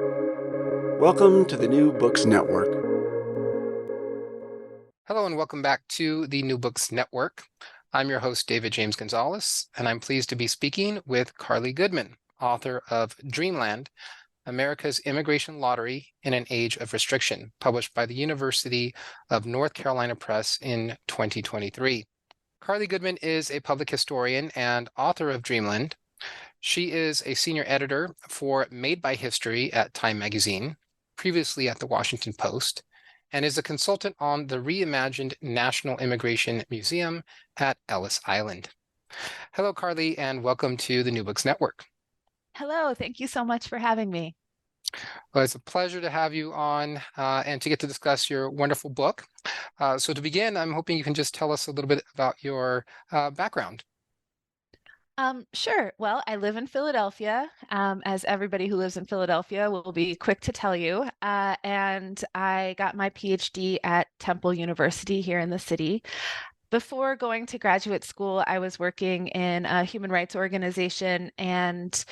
Welcome to the New Books Network. Hello and welcome back to the New Books Network. I'm your host, David James Gonzalez, and I'm pleased to be speaking with Carly Goodman, author of Dreamland, America's Immigration Lottery in an Age of Restriction, published by the University of North Carolina Press in 2023. Carly Goodman is a public historian and author of Dreamland. She is a senior editor for Made by History at Time Magazine, previously at the Washington Post, and is a consultant on the reimagined National Immigration Museum at Ellis Island. Hello, Carly, and welcome to the New Books Network. Hello, thank you so much for having me. Well, it's a pleasure to have you on and to get to discuss your wonderful book. So to begin, I'm hoping you can just tell us a little bit about your background. Sure. Well, I live in Philadelphia, as everybody who lives in Philadelphia will be quick to tell you. And I got my PhD at Temple University here in the city. Before going to graduate school, I was working in a human rights organization and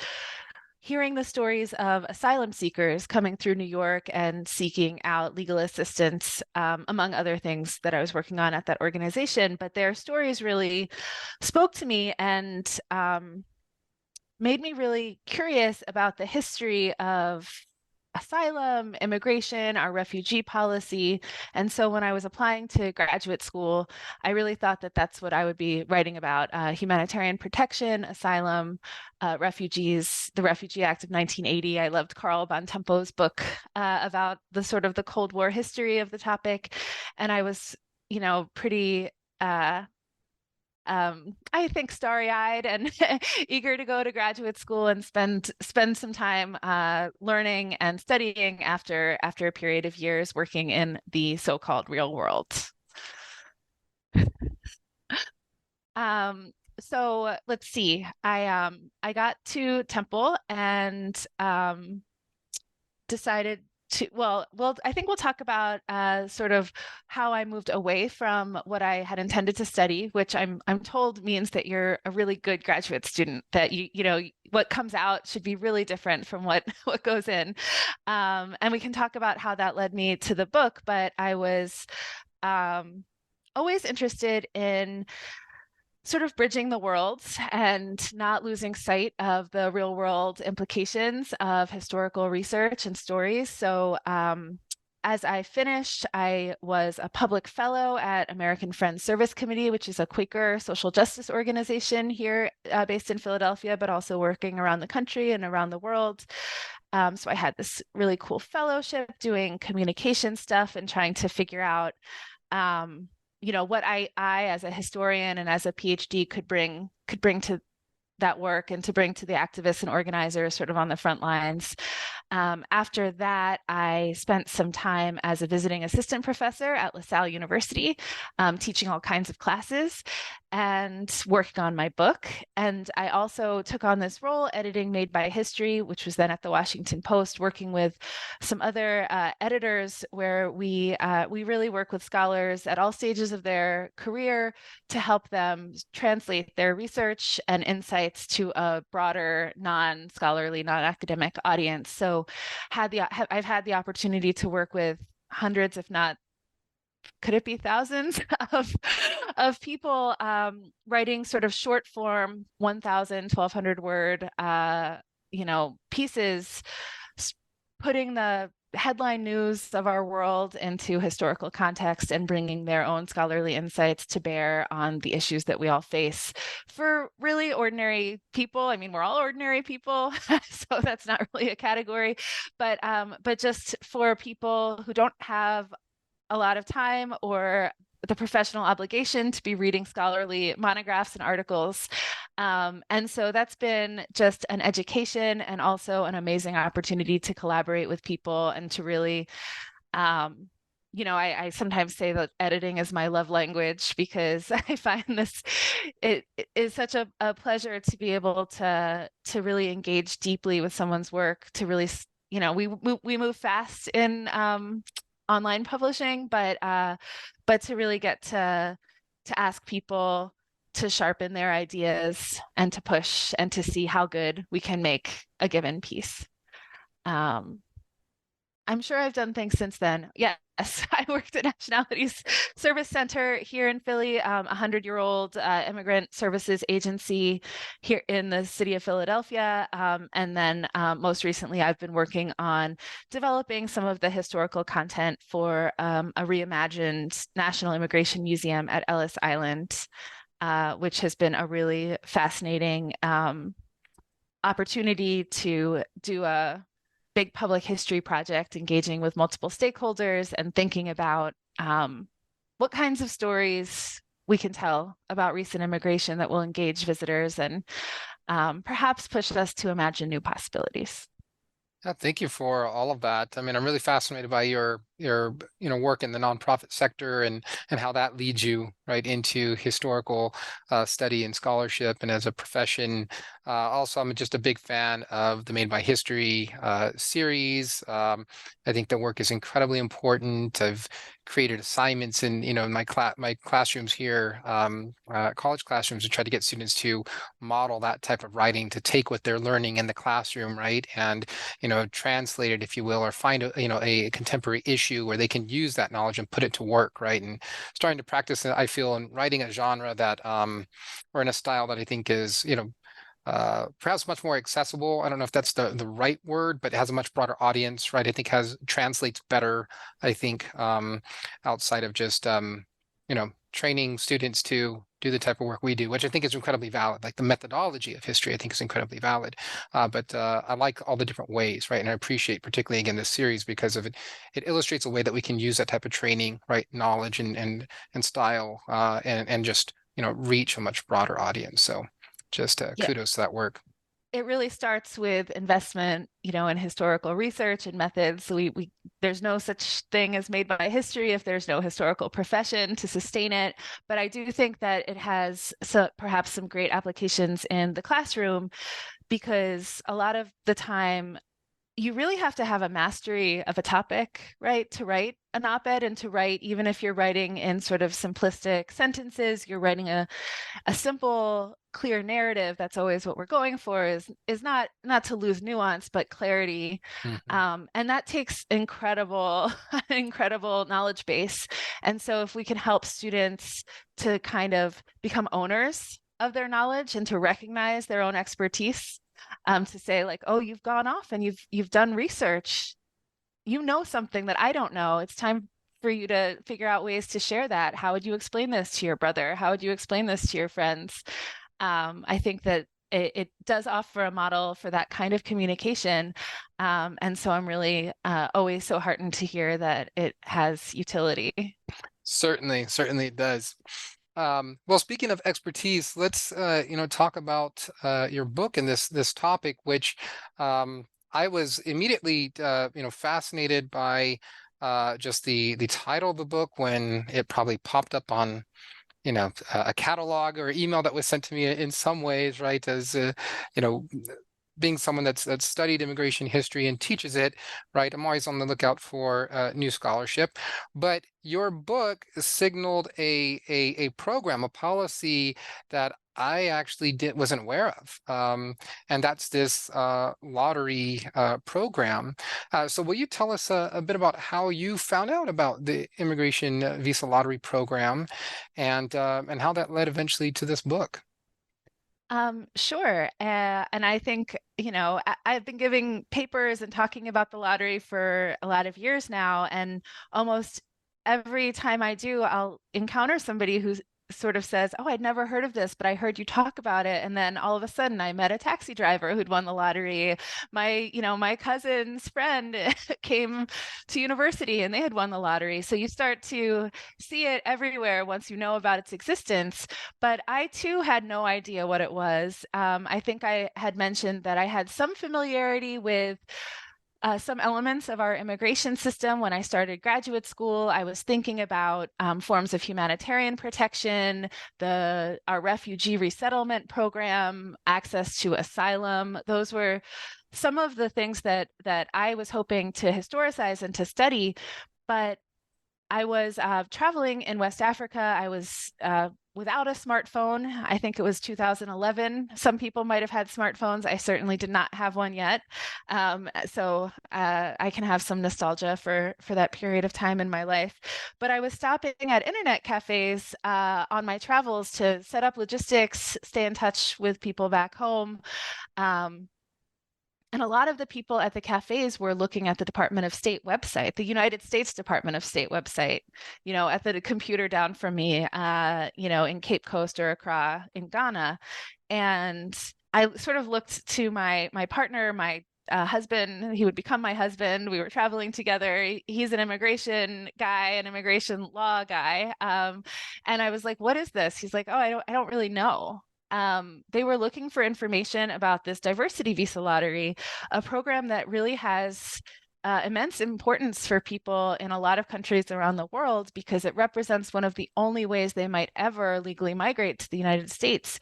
hearing the stories of asylum seekers coming through New York and seeking out legal assistance, among other things that I was working on at that organization. But their stories really spoke to me and made me really curious about the history of asylum, immigration, our refugee policy. And so when I was applying to graduate school, I really thought that that's what I would be writing about: humanitarian protection, asylum, refugees, the Refugee Act of 1980. I loved Carl Von Tempo's book about the sort of the Cold War history of the topic. And I was, pretty I think starry-eyed and eager to go to graduate school and spend some time learning and studying after a period of years working in the so-called real world. So let's see. I got to Temple and decided to, I think we'll talk about sort of how I moved away from what I had intended to study, which I'm told means that you're a really good graduate student, that what comes out should be really different from what goes in. And we can talk about how that led me to the book, but I was always interested in sort of bridging the worlds and not losing sight of the real world implications of historical research and stories. So as I finished, I was a public fellow at American Friends Service Committee, which is a Quaker social justice organization here based in Philadelphia, but also working around the country and around the world. So I had this really cool fellowship doing communication stuff and trying to figure out what I as a historian and as a PhD could bring to that work and to bring to the activists and organizers sort of on the front lines. After that, I spent some time as a visiting assistant professor at LaSalle University, teaching all kinds of classes and working on my book. And I also took on this role editing Made by History, which was then at the Washington Post, working with some other editors where we really work with scholars at all stages of their career to help them translate their research and insights to a broader, non-scholarly, non-academic audience. So I've had the opportunity to work with hundreds, if not, could it be thousands of people writing sort of short form 1,000, 1,200 word pieces, putting the headline news of our world into historical context and bringing their own scholarly insights to bear on the issues that we all face for really ordinary people. I mean, we're all ordinary people, so that's not really a category, but just for people who don't have a lot of time or the professional obligation to be reading scholarly monographs and articles. And so that's been just an education and also an amazing opportunity to collaborate with people and to really, I sometimes say that editing is my love language because I find it is such a pleasure to be able to really engage deeply with someone's work, to really, we move fast in online publishing, but to really get to ask people to sharpen their ideas and to push and to see how good we can make a given piece. I'm sure I've done things since then. Yes, I worked at Nationalities Service Center. Yes, I worked at Nationalities Service Center here in Philly, a 100-year-old immigrant services agency here in the city of Philadelphia. And then most recently, I've been working on developing some of the historical content for a reimagined National Immigration Museum at Ellis Island, which has been a really fascinating opportunity to do a big public history project, engaging with multiple stakeholders and thinking about what kinds of stories we can tell about recent immigration that will engage visitors and perhaps push us to imagine new possibilities. Yeah, thank you for all of that. I mean, I'm really fascinated by your work in the nonprofit sector and how that leads you right into historical study and scholarship and as a profession. Also, I'm just a big fan of the Made by History series. I think the work is incredibly important. I've created assignments in my classrooms here, college classrooms, to try to get students to model that type of writing, to take what they're learning in the classroom, right, and translate it, if you will, or find a contemporary issue where they can use that knowledge and put it to work, right? And starting to practice, I feel, in writing a genre that, or in a style that I think is, perhaps much more accessible. I don't know if that's the right word, but it has a much broader audience, right? I think translates better, I think, outside of just, training students to do the type of work we do, which I think is incredibly valid. Like the methodology of history, I think is incredibly valid. But I like all the different ways, right? And I appreciate particularly, again, this series because of it. It illustrates a way that we can use that type of training, right? Knowledge and style, and just, reach a much broader audience. So just Yeah. kudos to that work. It really starts with investment, in historical research and methods. So there's no such thing as made by history if there's no historical profession to sustain it. But I do think that it has perhaps some great applications in the classroom, because a lot of the time you really have to have a mastery of a topic, right, to write an op-ed, and to write, even if you're writing in sort of simplistic sentences, you're writing a simple, clear narrative. That's always what we're going for, is not to lose nuance, but clarity. Mhm. And that takes incredible knowledge base. And so if we can help students to kind of become owners of their knowledge and to recognize their own expertise, to say like, oh, you've gone off and you've done research, something that I don't know. It's time for you to figure out ways to share that. How would you explain this to your brother? How would you explain this to your friends? I think that it does offer a model for that kind of communication. And so I'm really always so heartened to hear that it has utility. Certainly it does. Well, speaking of expertise, let's talk about your book and this topic, which I was immediately fascinated by just the title of the book when it probably popped up on a catalog or email that was sent to me in some ways, right? As being someone that's studied immigration history and teaches it, right? I'm always on the lookout for new scholarship. But your book signaled a program, a policy that I actually wasn't aware of, and that's this lottery program. So will you tell us a bit about how you found out about the immigration visa lottery program, and how that led eventually to this book? Sure. And I think, I've been giving papers and talking about the lottery for a lot of years now. And almost every time I do, I'll encounter somebody who sort of says, oh, I'd never heard of this, but I heard you talk about it. And then all of a sudden I met a taxi driver who'd won the lottery. My cousin's friend came to university and they had won the lottery. So you start to see it everywhere once you know about its existence. But I too had no idea what it was. I think I had mentioned that I had some familiarity with some elements of our immigration system. When I started graduate school, I was thinking about forms of humanitarian protection, our refugee resettlement program, access to asylum. Those were some of the things that I was hoping to historicize and to study. But I was traveling in West Africa. I was without a smartphone. I think it was 2011. Some people might have had smartphones. I certainly did not have one yet. So I can have some nostalgia for that period of time in my life. But I was stopping at internet cafes on my travels to set up logistics, stay in touch with people back home. And a lot of the people at the cafes were looking at the Department of State website, the United States Department of State website, at the computer down from me, in Cape Coast or Accra in Ghana. And I sort of looked to my partner, my husband. He would become my husband. We were traveling together. He's an immigration guy, an immigration law guy. And I was like, what is this? He's like, oh, I don't really know. They were looking for information about this diversity visa lottery, a program that really has immense importance for people in a lot of countries around the world because it represents one of the only ways they might ever legally migrate to the United States.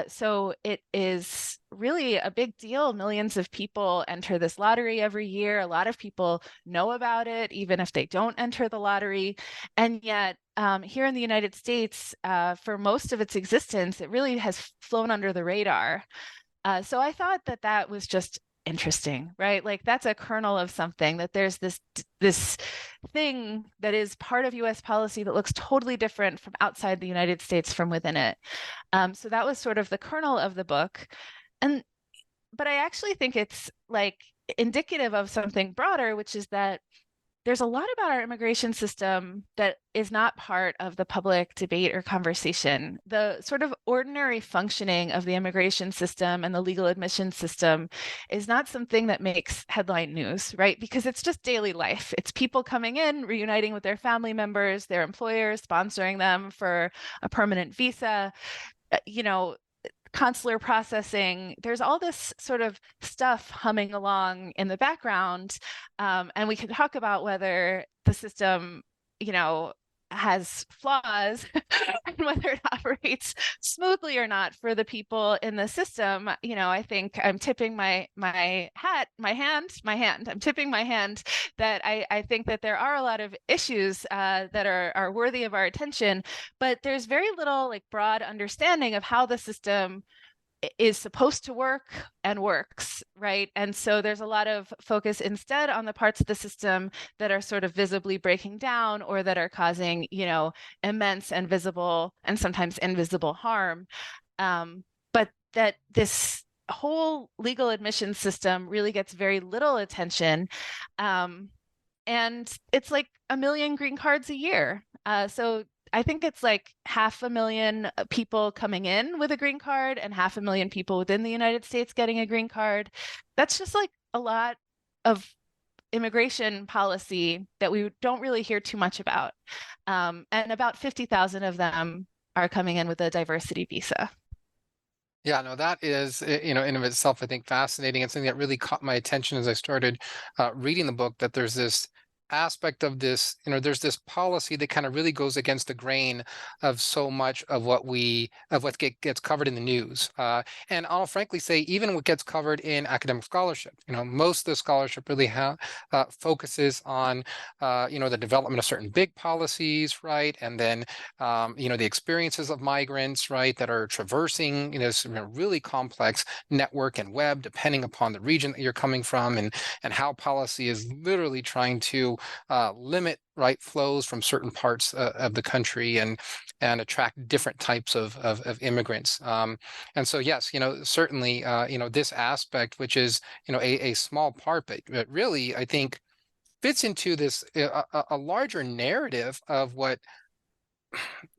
So it is really a big deal. Millions of people enter this lottery every year. A lot of people know about it, even if they don't enter the lottery. And yet, here in the United States, for most of its existence, it really has flown under the radar. So I thought that was just interesting, right? Like that's a kernel of something, that there's this thing that is part of US policy that looks totally different from outside the United States from within it. So that was sort of the kernel of the book. But I actually think it's like indicative of something broader, which is that there's a lot about our immigration system that is not part of the public debate or conversation. The sort of ordinary functioning of the immigration system and the legal admission system is not something that makes headline news, right? Because it's just daily life. It's people coming in, reuniting with their family members, their employers sponsoring them for a permanent visa, consular processing. There's all this sort of stuff humming along in the background. And we can talk about whether the system, has flaws and whether it operates smoothly or not for the people in the system. I think I'm tipping my hand. I'm tipping my hand that I think that there are a lot of issues that are worthy of our attention, but there's very little like broad understanding of how the system is supposed to work and works, right? And so there's a lot of focus instead on the parts of the system that are sort of visibly breaking down or that are causing, immense and visible and sometimes invisible harm. But that this whole legal admission system really gets very little attention. And it's like 1 million green cards a year. So I think it's like 500,000 people coming in with a green card and 500,000 people within the United States getting a green card. That's just like a lot of immigration policy that we don't really hear too much about. And about 50,000 of them are coming in with a diversity visa. Yeah, no, that is, in of itself, I think fascinating. And something that really caught my attention as I started reading the book, that there's this aspect of this, there's this policy that kind of really goes against the grain of so much of what gets covered in the news. And I'll frankly say, even what gets covered in academic scholarship, most of the scholarship really focuses on, the development of certain big policies, right? And then, the experiences of migrants, right, that are traversing, some really complex network and web, depending upon the region that you're coming from, and how policy is literally trying to limit flows from certain parts of the country and attract different types of immigrants. And so yes, certainly this aspect, which is a small part, but really I think fits into this a larger narrative of what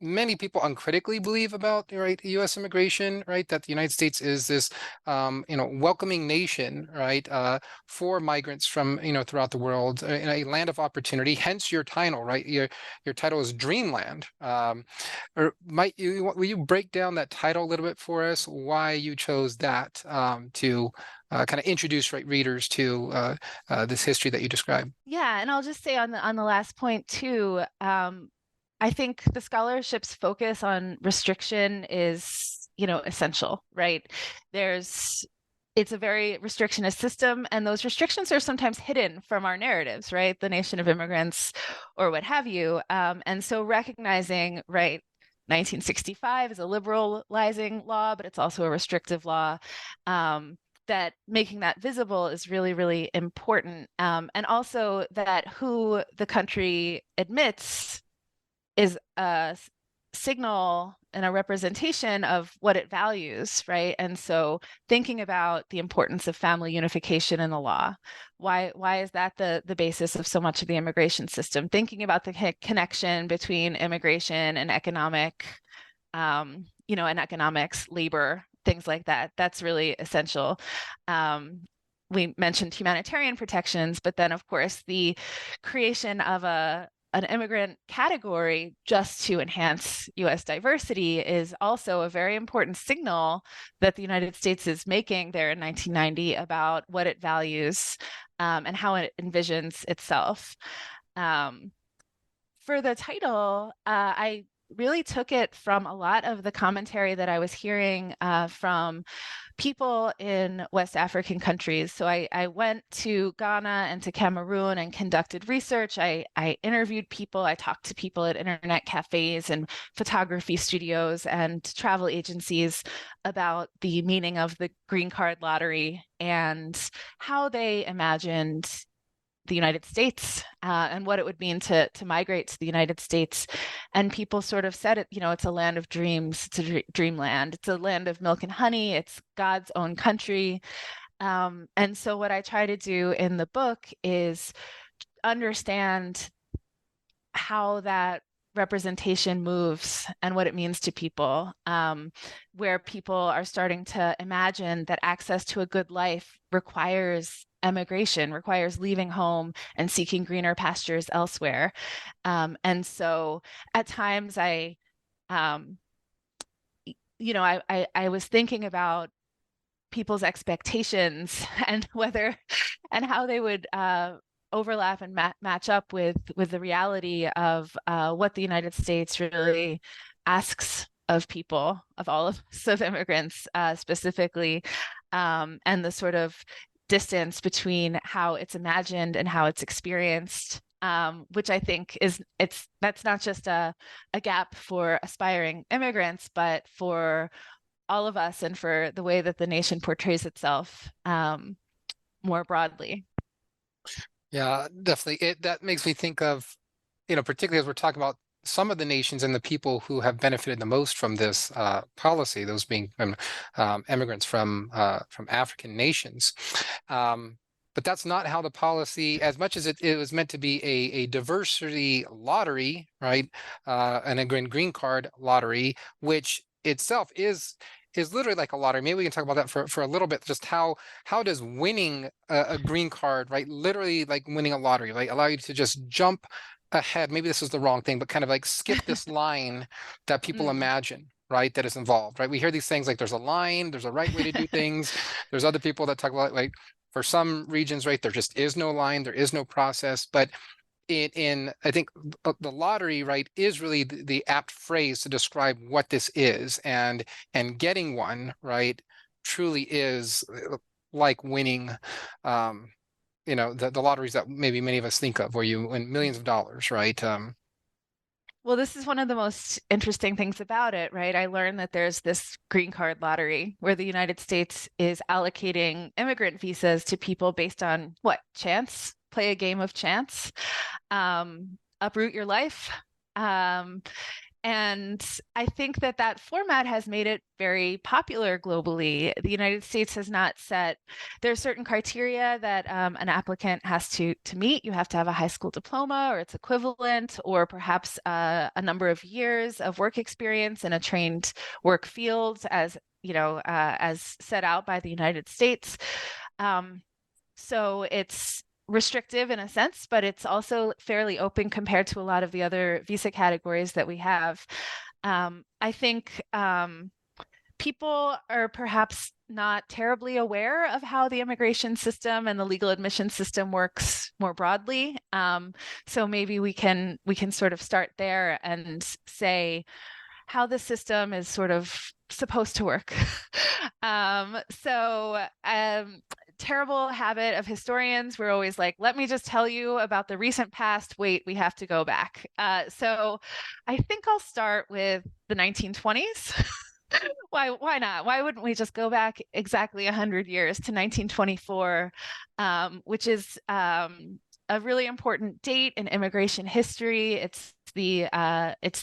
many people uncritically believe about, right, U.S. immigration, right, that the United States is this welcoming nation, right, for migrants from throughout the world, in a land of opportunity. Hence your title, right? Your title is Dreamland. Or will you break down that title a little bit for us? Why you chose that to kind of introduce readers to this history that you described? Yeah, and I'll just say on the last point too. I think the scholarship's focus on restriction is, essential, right? It's a very restrictionist system, and those restrictions are sometimes hidden from our narratives, right? The nation of immigrants or what have you. And so recognizing, right, 1965 is a liberalizing law, but it's also a restrictive law. That making that visible is really, really important. And also that who the country admits is a signal and a representation of what it values, right? And so thinking about the importance of family unification in the law, why is that the basis of so much of the immigration system? Thinking about the connection between immigration and economic, and economics, labor, things like that. That's really essential. We mentioned humanitarian protections, but then of course the creation of an immigrant category just to enhance U.S. diversity is also a very important signal that the United States is making there in 1990 about what it values and how it envisions itself. For the title, I really took it from a lot of the commentary that I was hearing from people in West African countries. So I went to Ghana and to Cameroon and conducted research. I interviewed people. I talked to people at internet cafes and photography studios and travel agencies about the meaning of the green card lottery and how they imagined the United States and what it would mean to migrate to the United States. And people sort of said it, it's a land of dreams. It's a dreamland. It's a land of milk and honey. It's God's own country. And so what I try to do in the book is understand how that representation moves and what it means to people, where people are starting to imagine that access to a good life requires emigration, requires leaving home and seeking greener pastures elsewhere. And so at times I was thinking about people's expectations and whether and how they would overlap and match up with the reality of what the United States really asks of people, of all of us, of immigrants specifically, and the sort of distance between how it's imagined and how it's experienced, which I think that's not just a gap for aspiring immigrants, but for all of us and for the way that the nation portrays itself more broadly. Yeah, definitely. That makes me think of, particularly as we're talking about some of the nations and the people who have benefited the most from this policy, those being immigrants from African nations. But that's not how the policy, as much as it was meant to be a diversity lottery, right? And a green card lottery, which itself is literally like a lottery. Maybe we can talk about that for a little bit. Just how does winning a green card, right? Literally like winning a lottery, right? Allow you to just jump ahead. Maybe this is the wrong thing, but kind of like skip this line that people imagine, right? That is involved, right? We hear these things like there's a line, there's a right way to do things. There's other people that talk about like for some regions, right? There just is no line, there is no process, but in I think the lottery, right, is really the apt phrase to describe what this is, and getting one, right, truly is like winning the lotteries that maybe many of us think of, where you win millions of dollars, right? Well, this is one of the most interesting things about it, right? I learned that there's this green card lottery where the United States is allocating immigrant visas to people based on what? Chance? Play a game of chance? Uproot your life? And I think that format has made it very popular globally. The United States has not set, there are certain criteria that an applicant has to meet. You have to have a high school diploma or its equivalent, or perhaps a number of years of work experience in a trained work field as set out by the United States. So it's restrictive in a sense, but it's also fairly open compared to a lot of the other visa categories that we have. I think people are perhaps not terribly aware of how the immigration system and the legal admission system works more broadly. So maybe we can sort of start there and say how the system is sort of supposed to work. terrible habit of historians. We're always like, let me just tell you about the recent past. Wait, we have to go back. So I think I'll start with the 1920s. Why not? Why wouldn't we just go back exactly 100 years to 1924, which is a really important date in immigration history. It's the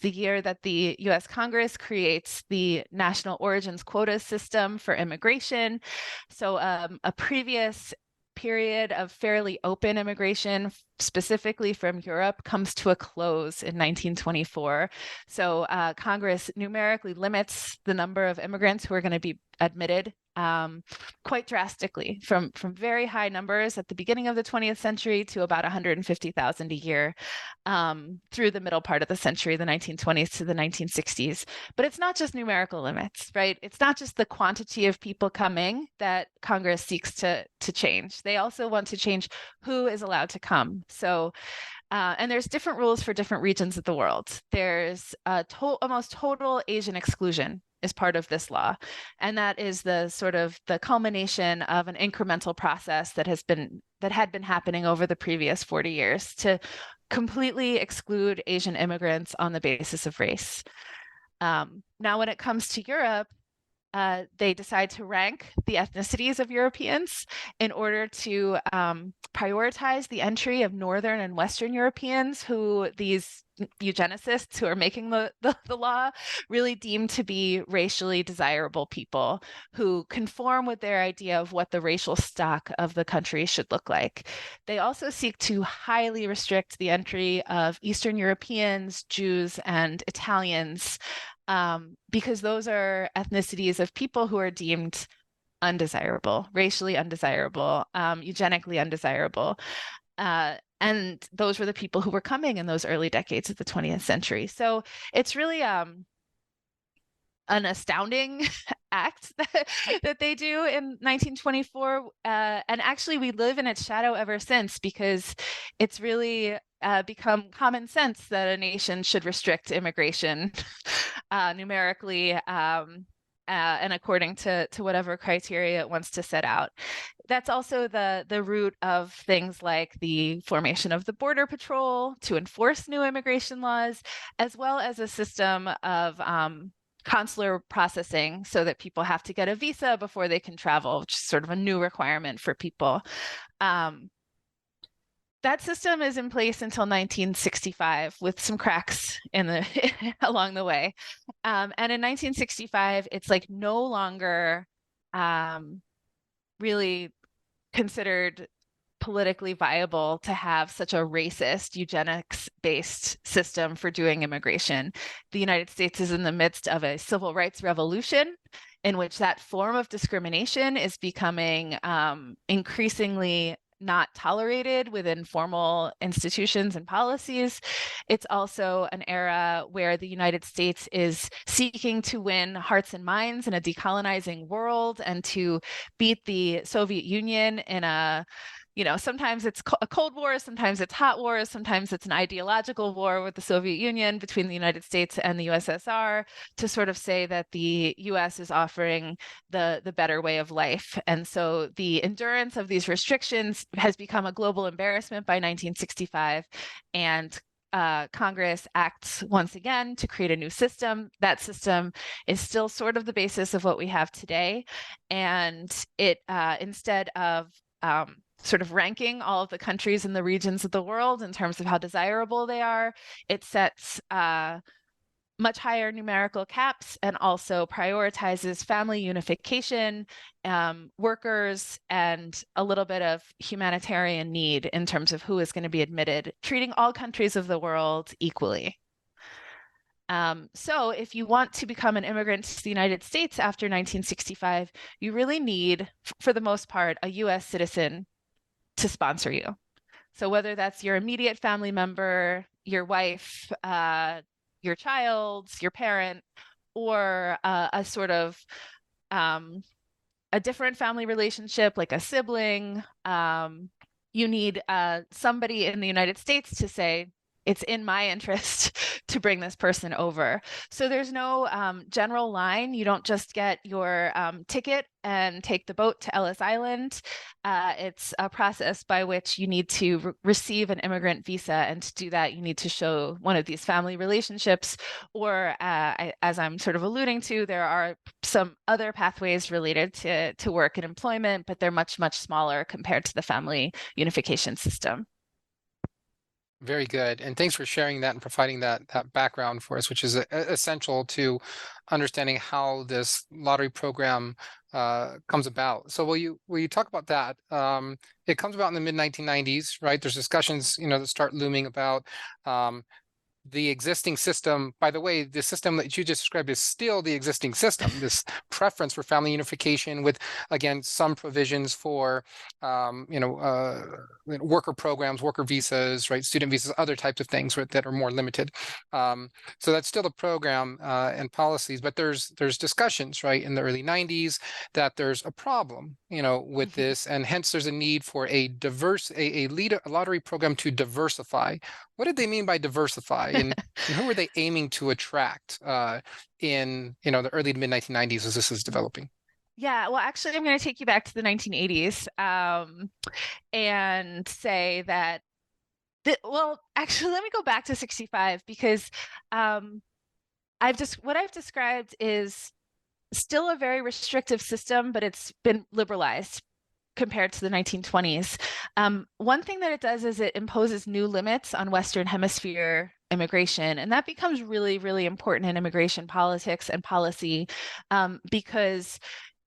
year that the U.S. Congress creates the National Origins Quota System for immigration. So a previous period of fairly open immigration, specifically from Europe, comes to a close in 1924. So Congress numerically limits the number of immigrants who are going to be admitted quite drastically, from very high numbers at the beginning of the 20th century to about 150,000 a year through the middle part of the century, the 1920s to the 1960s. But it's not just numerical limits, right? It's not just the quantity of people coming that Congress seeks to change. They also want to change who is allowed to come. So and there's different rules for different regions of the world. There's almost total Asian exclusion is part of this law. And that is the sort of the culmination of an incremental process that had been happening over the previous 40 years to completely exclude Asian immigrants on the basis of race. Now, when it comes to Europe, they decide to rank the ethnicities of Europeans in order to prioritize the entry of Northern and Western Europeans, who these eugenicists who are making the law really deem to be racially desirable people who conform with their idea of what the racial stock of the country should look like. They also seek to highly restrict the entry of Eastern Europeans, Jews, and Italians, because those are ethnicities of people who are deemed undesirable, racially undesirable, eugenically undesirable. And those were the people who were coming in those early decades of the 20th century. So it's really an astounding act that they do in 1924. And actually, we live in its shadow ever since, because it's really become common sense that a nation should restrict immigration numerically and according to whatever criteria it wants to set out. That's also the root of things like the formation of the Border Patrol to enforce new immigration laws, as well as a system of consular processing so that people have to get a visa before they can travel, which is sort of a new requirement for people. That system is in place until 1965, with some cracks along the way. And in 1965, it's like no longer really considered politically viable to have such a racist, eugenics-based system for doing immigration. The United States is in the midst of a civil rights revolution in which that form of discrimination is becoming increasingly not tolerated within formal institutions and policies. It's also an era where the United States is seeking to win hearts and minds in a decolonizing world and to beat the Soviet Union in a, sometimes it's a Cold War, sometimes it's hot wars, sometimes it's an ideological war with the Soviet Union between the United States and the USSR, to sort of say that the US is offering the better way of life. And so the endurance of these restrictions has become a global embarrassment by 1965. And Congress acts once again to create a new system. That system is still sort of the basis of what we have today. And it, instead of sort of ranking all of the countries and the regions of the world in terms of how desirable they are, it sets much higher numerical caps and also prioritizes family unification, workers, and a little bit of humanitarian need in terms of who is going to be admitted, treating all countries of the world equally. So if you want to become an immigrant to the United States after 1965, you really need, for the most part, a US citizen to sponsor you. So whether that's your immediate family member, your wife, your child, your parent, or a sort of a different family relationship, like a sibling, you need somebody in the United States to say, it's in my interest to bring this person over. So there's no general line. You don't just get your ticket and take the boat to Ellis Island. It's a process by which you need to receive an immigrant visa. And to do that, you need to show one of these family relationships, or as I'm sort of alluding to, there are some other pathways related to work and employment, but they're much, much smaller compared to the family unification system. Very good. And thanks for sharing that and providing that background for us, which is essential to understanding how this lottery program comes about. So will you talk about that? It comes about in the mid 1990s, right? There's discussions, that start looming about the existing system. By the way, the system that you just described is still the existing system, this preference for family unification with, again, some provisions for, worker programs, worker visas, right, student visas, other types of things that are more limited. So that's still the program and policies, but there's discussions, right, in the early 90s that there's a problem, with this, and hence there's a need for a lottery program to diversify. What did they mean by diversify, and who were they aiming to attract in the early to mid 1990s as this is developing? Yeah, well, actually, I'm going to take you back to the 1980s and say that, actually, let me go back to 65, because what I've described is still a very restrictive system, but it's been liberalized compared to the 1920s. One thing that it does is it imposes new limits on Western Hemisphere immigration, and that becomes really, really important in immigration politics and policy, because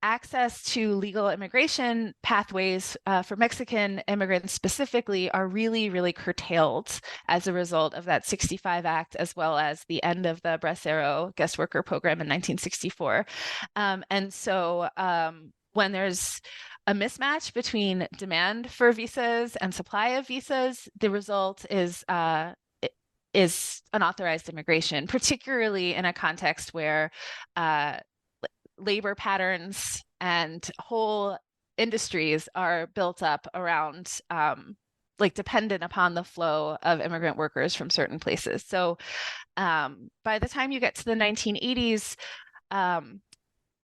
access to legal immigration pathways for Mexican immigrants specifically are really, really curtailed as a result of that 65 Act, as well as the end of the Bracero guest worker program in 1964. And so when there's a mismatch between demand for visas and supply of visas, the result is unauthorized immigration, particularly in a context where labor patterns and whole industries are built up around dependent upon the flow of immigrant workers from certain places. So by the time you get to the 1980s,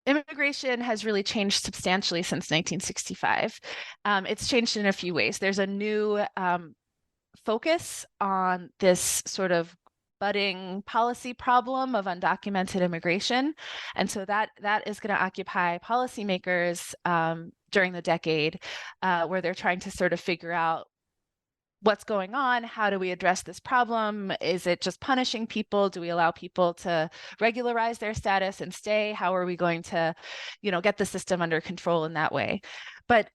immigration has really changed substantially since 1965. It's changed in a few ways. There's a new focus on this sort of budding policy problem of undocumented immigration. And so that is going to occupy policymakers during the decade, where they're trying to sort of figure out what's going on. How do we address this problem? Is it just punishing people? Do we allow people to regularize their status and stay? How are we going to, get the system under control in that way? But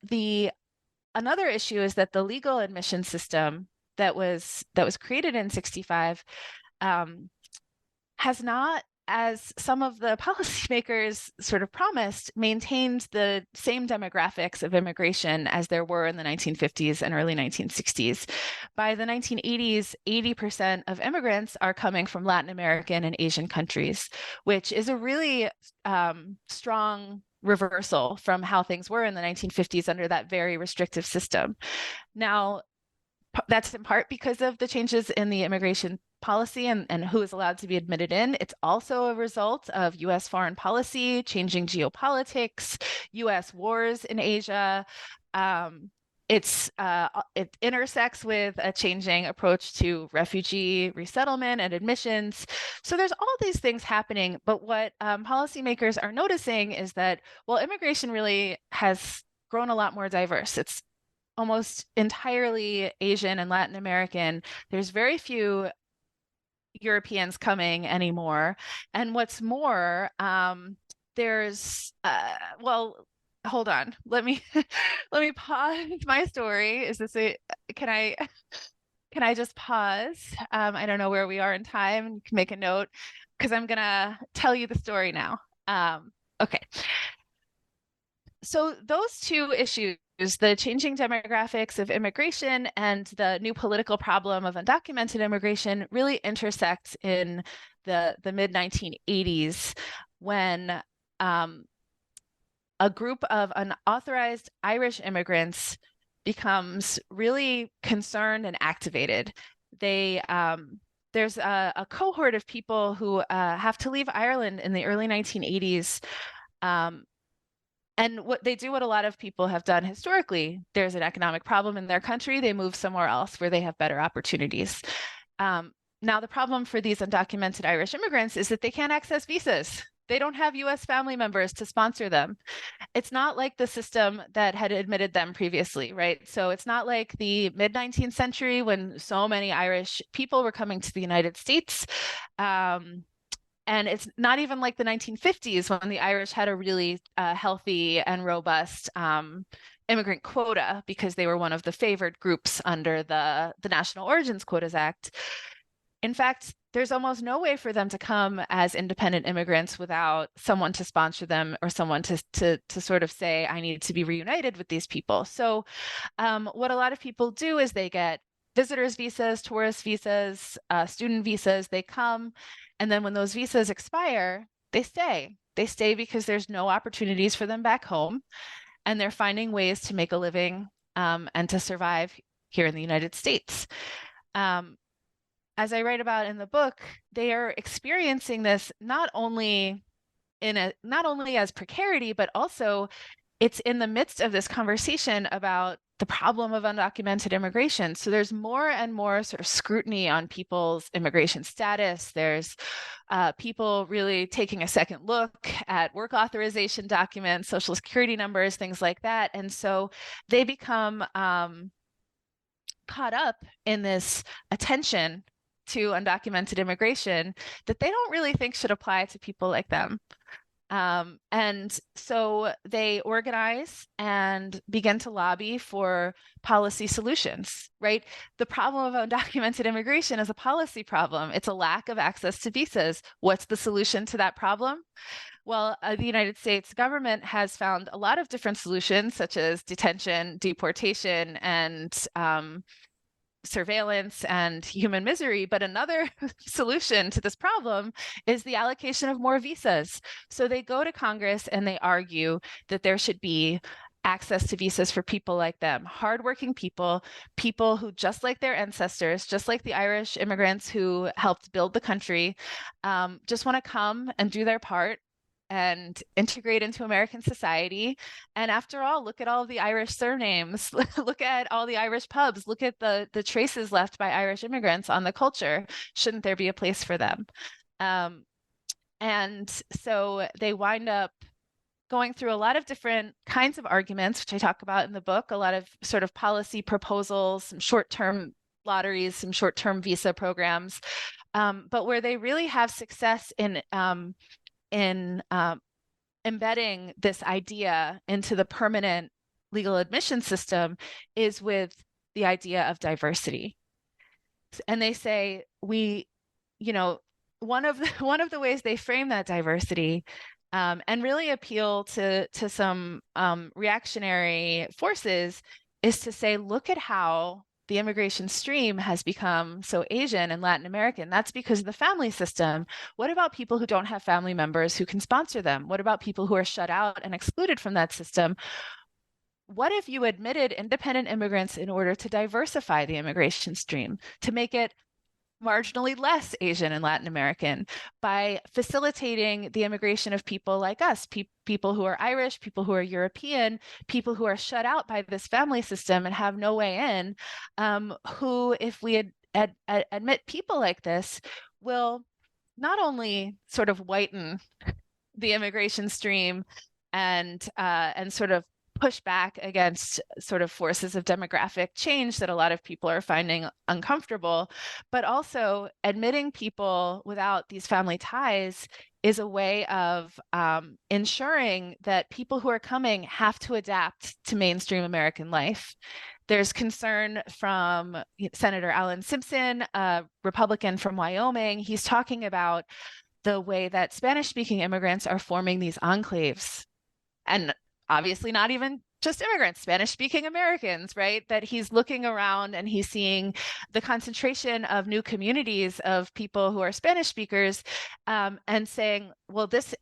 another issue is that the legal admission system that was created in 65 has not, as some of the policymakers sort of promised, maintained the same demographics of immigration as there were in the 1950s and early 1960s. By the 1980s, 80% of immigrants are coming from Latin American and Asian countries, which is a really strong reversal from how things were in the 1950s under that very restrictive system. Now, that's in part because of the changes in the immigration policy and who is allowed to be admitted in. It's also a result of U.S. foreign policy, changing geopolitics, U.S. wars in Asia. It intersects with a changing approach to refugee resettlement and admissions. So there's all these things happening. But what policymakers are noticing is that, immigration really has grown a lot more diverse. It's almost entirely Asian and Latin American. There's very few Europeans coming anymore. And what's more, there's hold on. Let me pause my story. Can I just pause? I don't know where we are in time. You can make a note because I'm gonna tell you the story now. Okay. So those two issues, the changing demographics of immigration and the new political problem of undocumented immigration, really intersect in the mid 1980s, when a group of unauthorized Irish immigrants becomes really concerned and activated. there's a cohort of people who have to leave Ireland in the early 1980s. And what they do, what a lot of people have done historically, there's an economic problem in their country, they move somewhere else where they have better opportunities. Now, the problem for these undocumented Irish immigrants is that they can't access visas. They don't have US family members to sponsor them. It's not like the system that had admitted them previously, right? So it's not like the mid-19th century when so many Irish people were coming to the United States. And it's not even like the 1950s when the Irish had a really healthy and robust immigrant quota because they were one of the favored groups under the National Origins Quotas Act. In fact, there's almost no way for them to come as independent immigrants without someone to sponsor them or someone to sort of say, I need to be reunited with these people. So what a lot of people do is they get visitors visas, tourist visas, student visas, they come. And then when those visas expire, they stay. They stay because there's no opportunities for them back home. And they're finding ways to make a living and to survive here in the United States. As I write about in the book, they are experiencing this not only as precarity, but also it's in the midst of this conversation about the problem of undocumented immigration. So there's more and more sort of scrutiny on people's immigration status. There's people really taking a second look at work authorization documents, social security numbers, things like that. And so they become caught up in this attention to undocumented immigration that they don't really think should apply to people like them. And so they organize and begin to lobby for policy solutions, right? The problem of undocumented immigration is a policy problem. It's a lack of access to visas. What's the solution to that problem? Well, the United States government has found a lot of different solutions, such as detention, deportation, and surveillance and human misery. But another solution to this problem is the allocation of more visas. So they go to Congress and they argue that there should be access to visas for people like them, hardworking people, people who, just like their ancestors, just like the Irish immigrants who helped build the country, just want to come and do their part and integrate into American society. And after all, look at all the Irish surnames, look at all the Irish pubs, look at the traces left by Irish immigrants on the culture. Shouldn't there be a place for them? And so they wind up going through a lot of different kinds of arguments, which I talk about in the book, a lot of sort of policy proposals, some short-term lotteries, some short-term visa programs, but where they really have success in embedding this idea into the permanent legal admission system is with the idea of diversity. And they say one of the ways they frame that diversity and really appeal to some reactionary forces is to say, look at how the immigration stream has become so Asian and Latin American. That's because of the family system. What about people who don't have family members who can sponsor them? What about people who are shut out and excluded from that system? What if you admitted independent immigrants in order to diversify the immigration stream, to make it marginally less Asian and Latin American, by facilitating the immigration of people like us, people who are Irish, people who are European, people who are shut out by this family system and have no way in, who, if we admit people like this, will not only sort of whiten the immigration stream and sort of push back against sort of forces of demographic change that a lot of people are finding uncomfortable, but also admitting people without these family ties is a way of ensuring that people who are coming have to adapt to mainstream American life. There's concern from Senator Alan Simpson, a Republican from Wyoming. He's talking about the way that Spanish-speaking immigrants are forming these enclaves. And obviously not even just immigrants, Spanish-speaking Americans, right? That he's looking around and he's seeing the concentration of new communities of people who are Spanish speakers and saying, well, this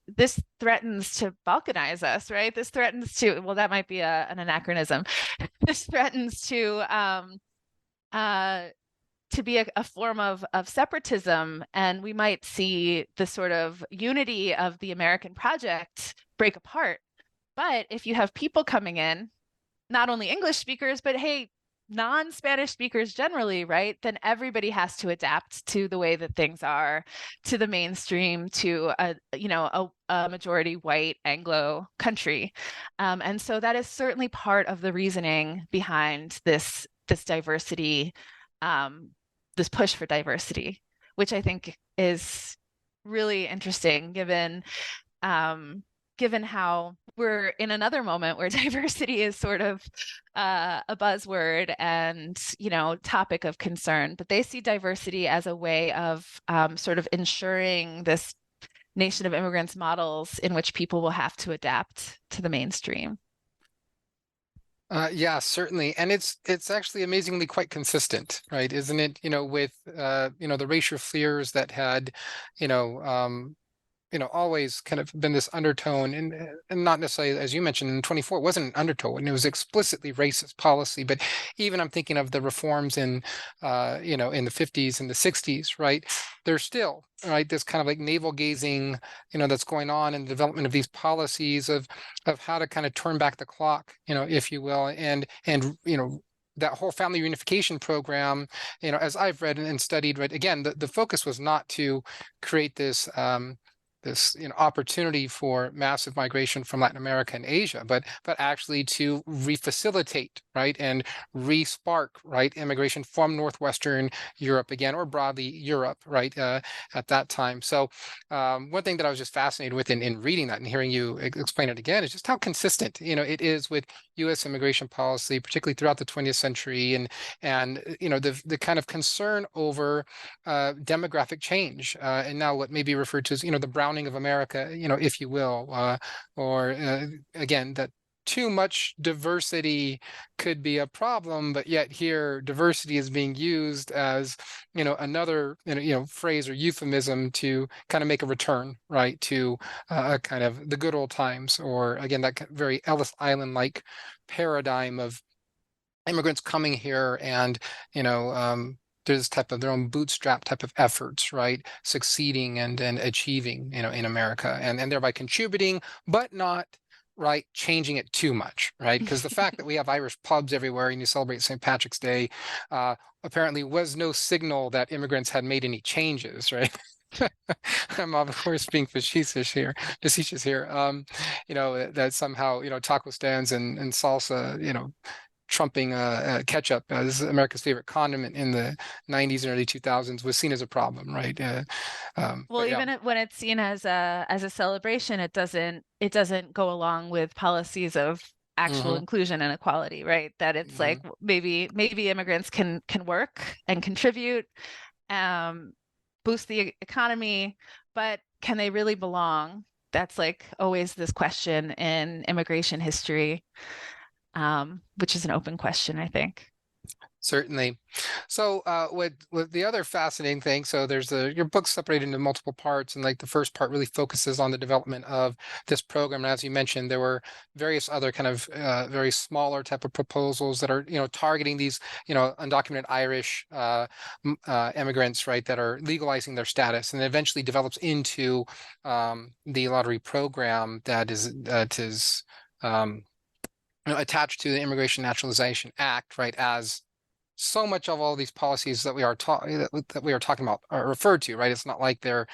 threatens to balkanize us, right? This threatens to, well, that might be an anachronism. This threatens to to be a form of separatism, and we might see the sort of unity of the American project break apart. But if you have people coming in, not only English speakers, but hey, non-Spanish speakers generally, right? Then everybody has to adapt to the way that things are, to the mainstream, to a majority white Anglo country, and so that is certainly part of the reasoning behind this diversity, this push for diversity, which I think is really interesting, given how we're in another moment where diversity is sort of a buzzword and, topic of concern. But they see diversity as a way of sort of ensuring this nation of immigrants models in which people will have to adapt to the mainstream. Yeah, certainly. And it's actually amazingly quite consistent, right? Isn't it? With the racial fears that had, always kind of been this undertone, and not necessarily, as you mentioned, in 24, it wasn't an undertone, it was explicitly racist policy. But even I'm thinking of the reforms in in the 50s and the 60s, right? There's still, right, this kind of like navel gazing, that's going on in the development of these policies of how to kind of turn back the clock, if you will, and that whole family reunification program, as I've read and studied, right, again, the focus was not to create this opportunity for massive migration from Latin America and Asia, but actually to refacilitate, right, and re-spark, right, immigration from Northwestern Europe again, or broadly Europe, right, at that time. So one thing that I was just fascinated with in reading that and hearing you explain it again is just how consistent, it is with U.S. immigration policy, particularly throughout the 20th century, and the kind of concern over demographic change, and now what may be referred to as, the browning of America, if you will, or again, that too much diversity could be a problem, but yet here diversity is being used as, another, phrase or euphemism to kind of make a return, right, to kind of the good old times, or again, that very Ellis Island-like paradigm of immigrants coming here and, there's type of their own bootstrap type of efforts, right, succeeding and achieving, in America, and thereby contributing, but not, right, changing it too much, right? Because the fact that we have Irish pubs everywhere and you celebrate St. Patrick's Day apparently was no signal that immigrants had made any changes, right? I'm of course being facetious here, that somehow, taco stands and salsa, trumping ketchup as America's favorite condiment in the 90s and early 2000s was seen as a problem, right? Well, even when it's seen as a celebration, it doesn't go along with policies of actual inclusion and equality, right? That it's like maybe immigrants can work and contribute, boost the economy, but can they really belong? That's like always this question in immigration history, which is an open question, I think. Certainly. So with the other fascinating thing, so there's your book's separated into multiple parts, and like the first part really focuses on the development of this program. And as you mentioned, there were various other kind of very smaller type of proposals that are, targeting these, undocumented Irish immigrants, right, that are legalizing their status, and it eventually develops into the lottery program that is attached to the Immigration Naturalization Act, right, as so much of all these policies that we are talking about are referred to, right? It's not like they're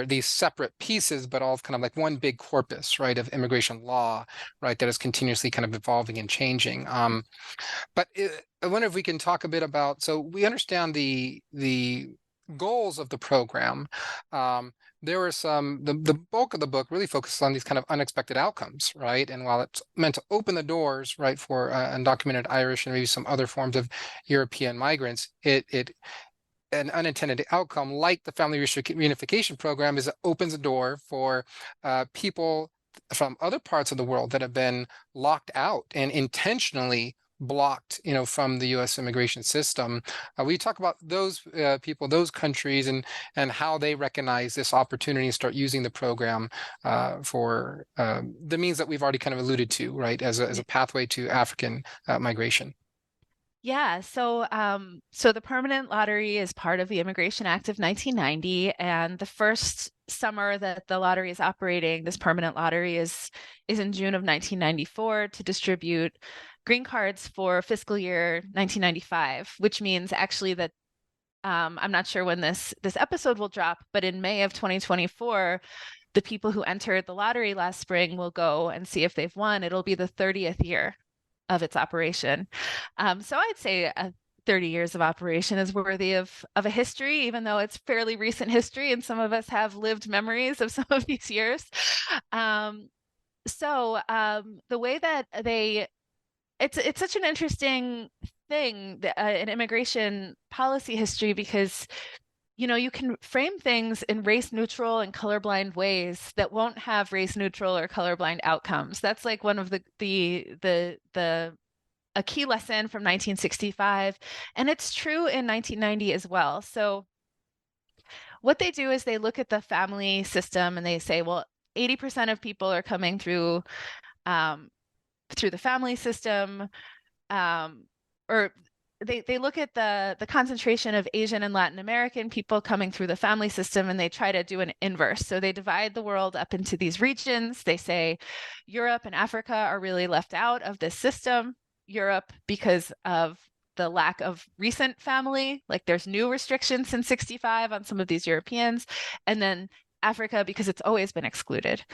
these separate pieces, but all kind of like one big corpus, right, of immigration law, right, that is continuously kind of evolving and changing. But I wonder if we can talk a bit about, so we understand the goals of the program. There were the bulk of the book really focuses on these kind of unexpected outcomes, right? And while it's meant to open the doors, right, for undocumented Irish and maybe some other forms of European migrants, an unintended outcome like the family reunification program is it opens the door for people from other parts of the world that have been locked out and intentionally blocked, from the U.S. immigration system. We talk about those people, those countries, and how they recognize this opportunity and start using the program for the means that we've already kind of alluded to, right, as a pathway to African migration. Yeah, so the permanent lottery is part of the Immigration Act of 1990, and the first summer that the lottery is operating, this permanent lottery is in June of 1994 to distribute green cards for fiscal year 1995, which means actually that I'm not sure when this episode will drop, but in May of 2024, the people who entered the lottery last spring will go and see if they've won. It'll be the 30th year of its operation. So I'd say 30 years of operation is worthy of a history, even though it's fairly recent history, and some of us have lived memories of some of these years. The way that it's such an interesting thing in immigration policy history, because you can frame things in race neutral and colorblind ways that won't have race neutral or colorblind outcomes. That's like one of a key lesson from 1965, and it's true in 1990 as well. So what they do is they look at the family system and they say, well, 80% of people are coming through the family system, or they look at the concentration of Asian and Latin American people coming through the family system, and they try to do an inverse. So they divide the world up into these regions. They say Europe and Africa are really left out of this system. Europe, because of the lack of recent family, like there's new restrictions since 65 on some of these Europeans, and then Africa because it's always been excluded.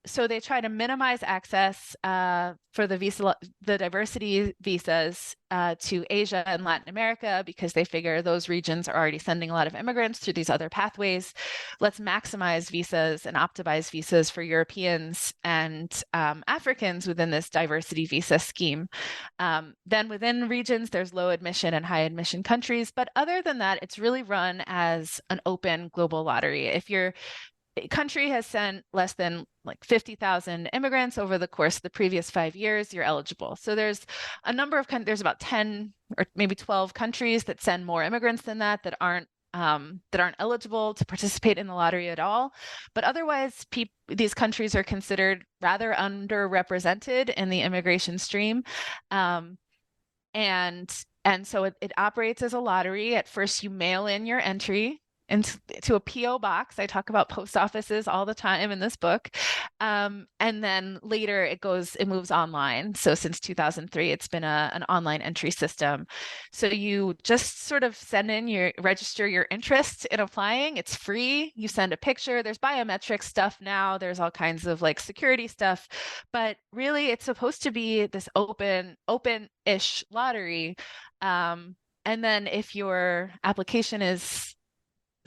So they try to minimize access for the diversity visas to Asia and Latin America, because they figure those regions are already sending a lot of immigrants through these other pathways. Let's maximize visas and optimize visas for Europeans and Africans within this diversity visa scheme. Then within regions, there's low admission and high admission countries. But other than that, it's really run as an open global lottery. If your country has sent less than like 50,000 immigrants over the course of the previous 5 years, you're eligible. So there's a number of there's about 10 or maybe 12 countries that send more immigrants than that aren't eligible to participate in the lottery at all. But otherwise, these countries are considered rather underrepresented in the immigration stream. And so it operates as a lottery. At first, you mail in your entry into a PO box. I talk about post offices all the time in this book. And then later it moves online. So since 2003, it's been an online entry system. So you just sort of register your interest in applying. It's free. You send a picture. There's biometric stuff now. There's all kinds of like security stuff, but really it's supposed to be this open-ish lottery. And then if your application is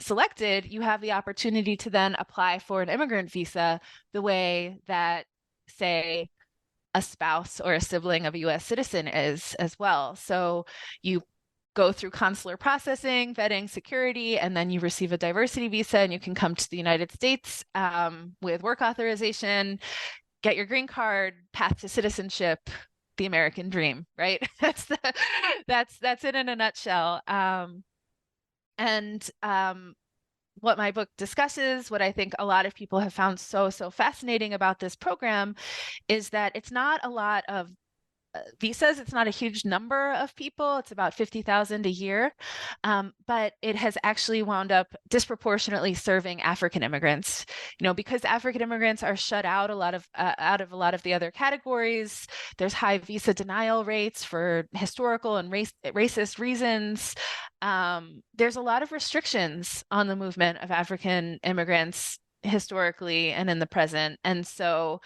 selected, you have the opportunity to then apply for an immigrant visa the way that, say, a spouse or a sibling of a US citizen is as well. So you go through consular processing, vetting, security, and then you receive a diversity visa and you can come to the United States with work authorization, get your green card, path to citizenship, the American dream, right? That's it in a nutshell. What my book discusses, what I think a lot of people have found so fascinating about this program, is that it's not a lot of visas. It's not a huge number of people. It's about 50,000 a year. But it has actually wound up disproportionately serving African immigrants, because African immigrants are shut out out of a lot of the other categories. There's high visa denial rates for historical and racist reasons. There's a lot of restrictions on the movement of African immigrants historically and in the present. And so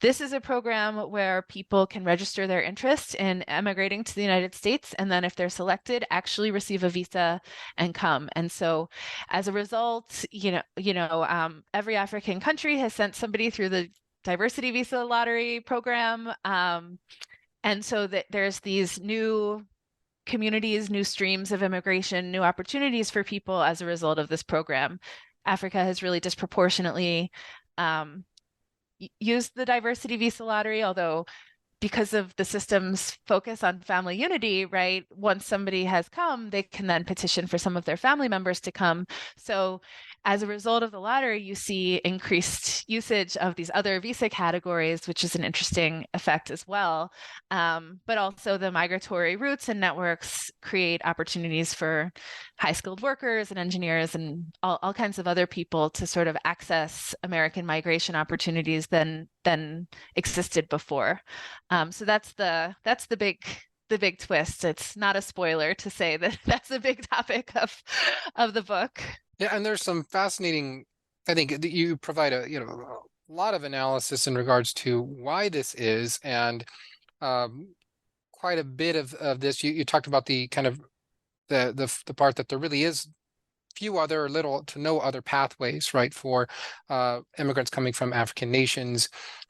this is a program where people can register their interest in emigrating to the United States, and then if they're selected, actually receive a visa and come. And so as a result, every African country has sent somebody through the diversity visa lottery program. And so that there's these new communities, new streams of immigration, new opportunities for people as a result of this program. Africa has really disproportionately used the diversity visa lottery, although because of the system's focus on family unity, right? Once somebody has come, they can then petition for some of their family members to come. So as a result of the lottery, you see increased usage of these other visa categories, which is an interesting effect as well. But also the migratory routes and networks create opportunities for high-skilled workers and engineers and all kinds of other people to sort of access American migration opportunities than existed before. So that's the big twist. It's not a spoiler to say that that's a big topic of the book. Yeah, and there's some fascinating, I think that you provide a lot of analysis in regards to why this is, and quite a bit of this. You talked about the kind of the part that there really is few other, little to no other pathways, right, for immigrants coming from African nations.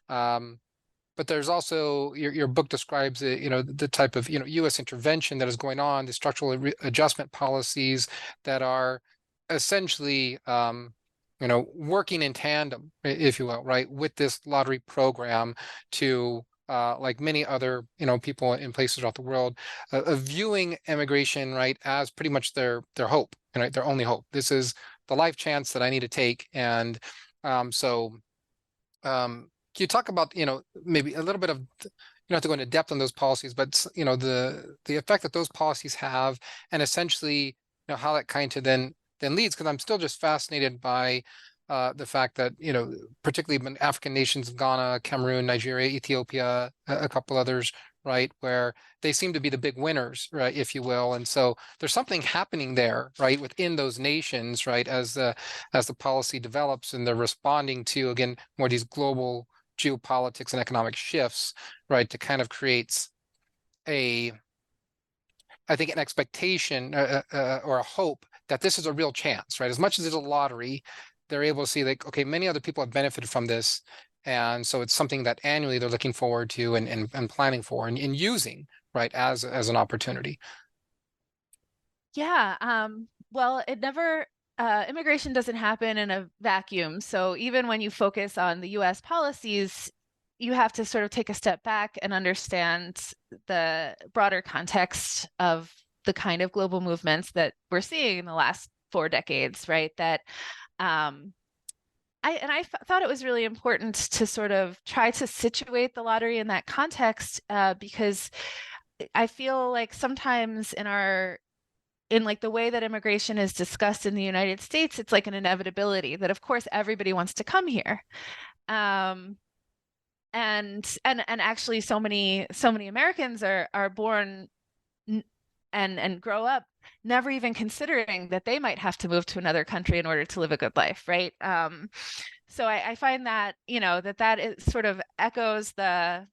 But there's also your book describes the type of U.S. intervention that is going on, the structural adjustment policies that are essentially working in tandem, if you will, right, with this lottery program to like many other people in places throughout the world, viewing immigration, right, as pretty much their hope, right, their only hope. This is the life chance that I need to take, and can you talk about maybe a little bit of, you don't have to go into depth on those policies, but the effect that those policies have, and essentially how that kind of then leads, because I'm still just fascinated by the fact that particularly in African nations, Ghana, Cameroon, Nigeria, Ethiopia, a couple others, right, where they seem to be the big winners, right, if you will. And so there's something happening there, right, within those nations, right, as the policy develops and they're responding to, again, more these global geopolitics and economic shifts, right, to kind of creates I think an expectation or a hope that this is a real chance, right? As much as it's a lottery, they're able to see like, okay, many other people have benefited from this. And so it's something that annually they're looking forward to and planning for and using, right, as an opportunity. Yeah. Well, immigration doesn't happen in a vacuum. So even when you focus on the US policies, you have to sort of take a step back and understand the broader context of the kind of global movements that we're seeing in the last 4 decades, right? That I thought it was really important to sort of try to situate the lottery in that context, because I feel like sometimes in like the way that immigration is discussed in the United States, it's like an inevitability that of course everybody wants to come here. And actually so many Americans are born and grow up never even considering that they might have to move to another country in order to live a good life, right? So I find that that it sort of echoes the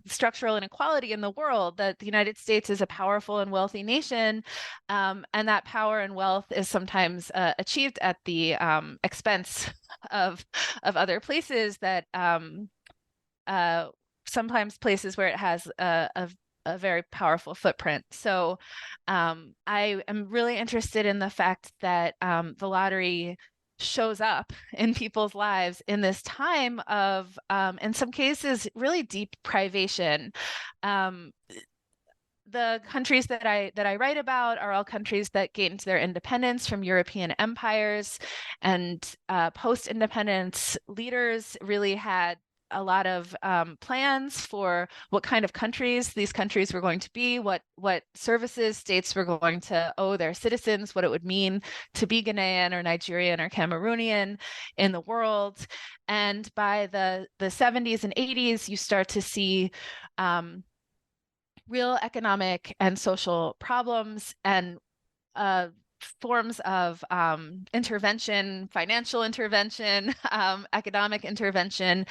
structural inequality in the world, that the United States is a powerful and wealthy nation, and that power and wealth is sometimes achieved at the expense of other places, that sometimes places where it has a very powerful footprint. So I am really interested in the fact that the lottery shows up in people's lives in this time of, in some cases, really deep privation. The countries that I write about are all countries that gained their independence from European empires, and post-independence leaders really had a lot of plans for what kind of countries these countries were going to be, what services states were going to owe their citizens, what it would mean to be Ghanaian or Nigerian or Cameroonian in the world. And by the 70s and 80s, you start to see real economic and social problems and forms of intervention, financial intervention, economic intervention,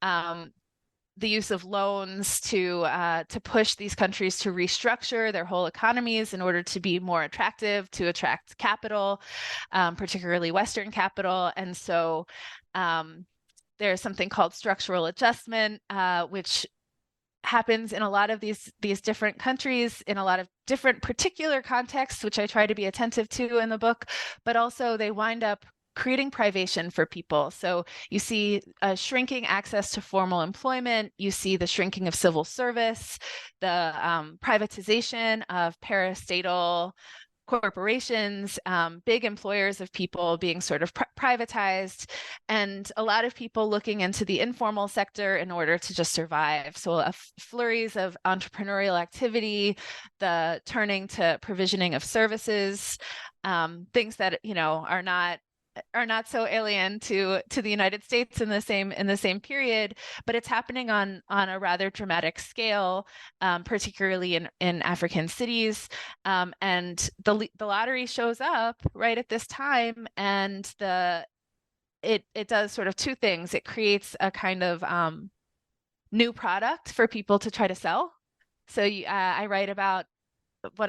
the use of loans to push these countries to restructure their whole economies in order to be more attractive, to attract capital, particularly Western capital. And so there's something called structural adjustment, which happens in a lot of these different countries in a lot of different particular contexts, which I try to be attentive to in the book, but also they wind up creating privation for people. So you see a shrinking access to formal employment, you see the shrinking of civil service, the privatization of parastatal corporations, big employers of people being sort of privatized, and a lot of people looking into the informal sector in order to just survive. So flurries of entrepreneurial activity, the turning to provisioning of services, things that are not so alien to the United States in the same period, but it's happening on a rather dramatic scale, particularly in African cities. And the lottery shows up right at this time, and it does sort of two things. It creates a kind of new product for people to try to sell. So I write about what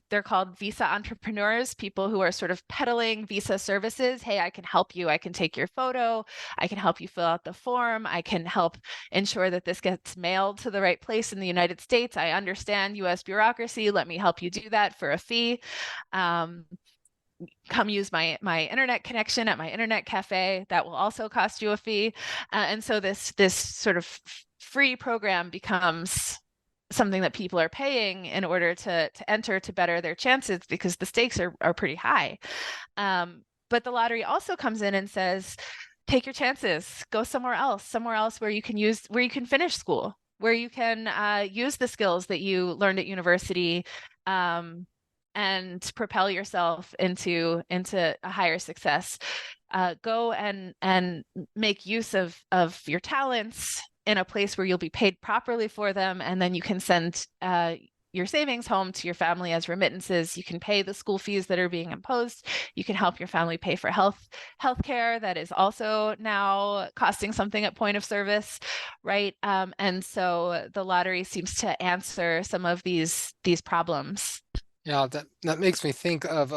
they're called visa entrepreneurs, people who are sort of peddling visa services. Hey, I can help you. I can take your photo. I can help you fill out the form. I can help ensure that this gets mailed to the right place in the United States. I understand US bureaucracy. Let me help you do that for a fee. Come use my internet connection at my internet cafe. That will also cost you a fee. And so this sort of free program becomes something that people are paying in order to enter, to better their chances, because the stakes are pretty high. But the lottery also comes in and says, take your chances, go somewhere else where you can finish school, where you can use the skills that you learned at university, and propel yourself into a higher success. Go and make use of your talents in a place where you'll be paid properly for them, and then you can send your savings home to your family as remittances. You can pay the school fees that are being imposed. You can help your family pay for health care that is also now costing something at point of service, right? And so the lottery seems to answer some of these problems. Yeah, that makes me think of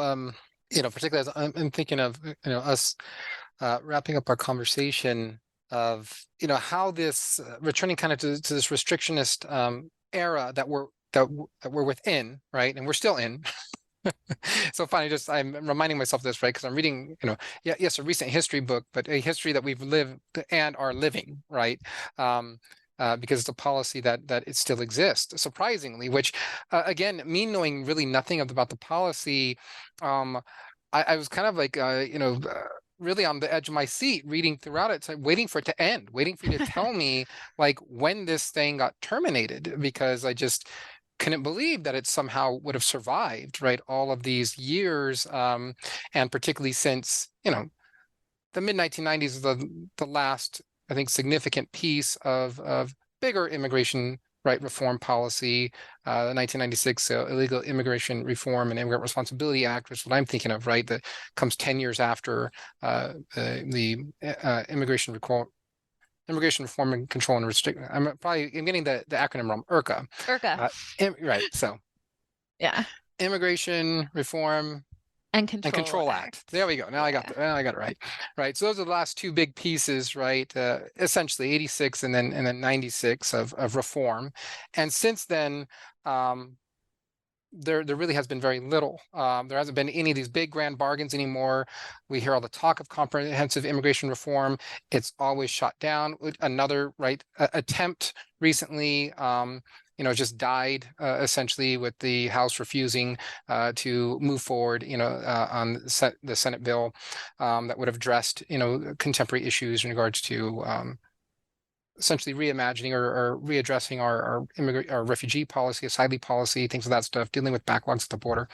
particularly as I'm thinking of us wrapping up our conversation of how this returning kind of to this restrictionist era that we're within, right? And we're still in. So finally, I'm reminding myself of this, right? Because I'm reading, yes, a recent history book, but a history that we've lived and are living, right? Because it's a policy that it still exists, surprisingly, which again, me knowing really nothing about the policy, I was kind of like, really on the edge of my seat reading throughout it, so waiting for it to end, waiting for you to tell me like when this thing got terminated, because I just couldn't believe that it somehow would have survived, right, all of these years, and particularly since the mid 1990s is the last, I think, significant piece of bigger immigration reform policy. The 1996 Illegal Immigration Reform and Immigrant Responsibility Act, which is what I'm thinking of, right? That comes 10 years after the Immigration Reform and Control and Restrict. I'm getting the acronym wrong. IRCA. IRCA. Right. So. Yeah. Immigration Reform and Control Act. There we go. Now I got it right. Right. So those are the last two big pieces, right? Essentially 86 and then 96 of reform. And since then, there really has been very little. There hasn't been any of these big grand bargains anymore. We hear all the talk of comprehensive immigration reform. It's always shot down. Another attempt recently, just died essentially, with the House refusing to move forward, on the Senate bill that would have addressed, contemporary issues in regards to essentially reimagining or readdressing our refugee policy, asylum policy, things of that stuff, dealing with backlogs at the border.